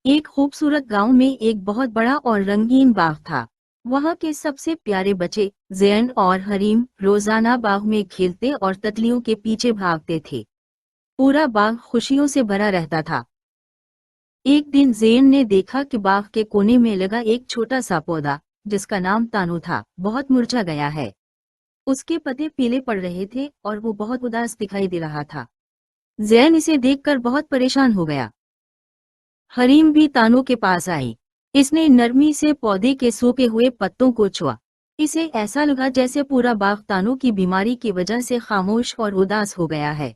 एक खूबसूरत गांव में एक बहुत बड़ा और रंगीन बाग था। वहां के सबसे प्यारे बच्चे ज़ैन और हरीम रोजाना बाग में खेलते और तितलियों के पीछे भागते थे। पूरा बाग खुशियों से भरा रहता था। एक दिन ज़ैन ने देखा कि बाग के कोने में लगा एक छोटा सा पौधा, जिसका नाम तानू था, बहुत मुरझा गया है। उसके पत्ते पीले पड़ रहे थे और वो बहुत उदास दिखाई दे रहा था। ज़ैन इसे देखकर बहुत परेशान हो गया। हरीम भी तानू के पास आई। इसने नरमी से पौधे के सूखे हुए पत्तों को छुआ। इसे ऐसा लगा जैसे पूरा बाग तानू की बीमारी की वजह से खामोश और उदास हो गया है।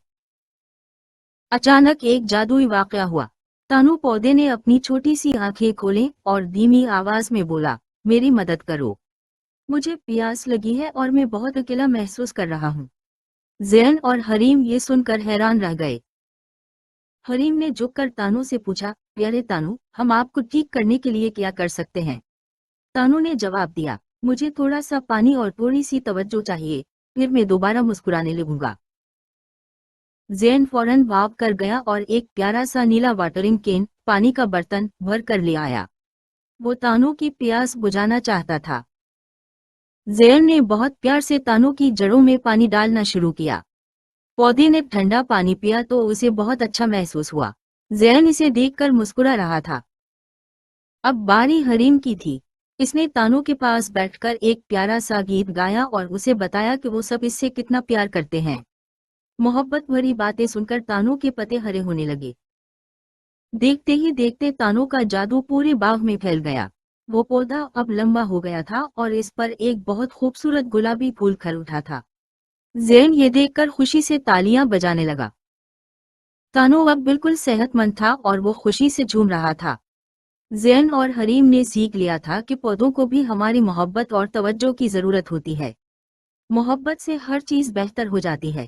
अचानक एक जादुई वाकया हुआ। तानू पौधे ने अपनी छोटी सी आंखें खोली और धीमी आवाज में बोला, मेरी मदद करो, मुझे प्यास लगी है और मैं बहुत अकेला महसूस कर रहा हूँ। ज़ैन और हरीम ये सुनकर हैरान रह गए। हरीम ने झुककर तानू से पूछा, प्यारे तानू, हम आपको ठीक करने के लिए क्या कर सकते हैं? तानू ने जवाब दिया, मुझे थोड़ा सा पानी और थोड़ी सी तवज्जो चाहिए, फिर मैं दोबारा मुस्कुराने लगूंगा। ज़ैन फौरन भाग कर गया और एक प्यारा सा नीला वाटरिंग कैन, पानी का बर्तन, भर कर ले आया। वो तानू की प्यास बुझाना चाहता था। ज़ैन ने बहुत प्यार से तानू की जड़ों में पानी डालना शुरू किया। पौधे ने ठंडा पानी पिया तो उसे बहुत अच्छा महसूस हुआ। ज़ैन इसे देखकर मुस्कुरा रहा था। अब बारी हरीम की थी। इसने तानू के पास बैठकर एक प्यारा सा गीत गाया और उसे बताया कि वो सब इससे कितना प्यार करते हैं। मोहब्बत भरी बातें सुनकर तानू के पत्ते हरे होने लगे। देखते ही देखते तानू का जादू पूरे बाग में फैल गया। वो पौधा अब लंबा हो गया था और इस पर एक बहुत खूबसूरत गुलाबी फूल खिल उठा था। ज़ैन ये देखकर खुशी से तालियां बजाने लगा। तानू अब बिल्कुल सेहतमंद था और वो खुशी से झूम रहा था। ज़ैन और हरीम ने सीख लिया था कि पौधों को भी हमारी मोहब्बत और तवज्जो की ज़रूरत होती है। मोहब्बत से हर चीज़ बेहतर हो जाती है।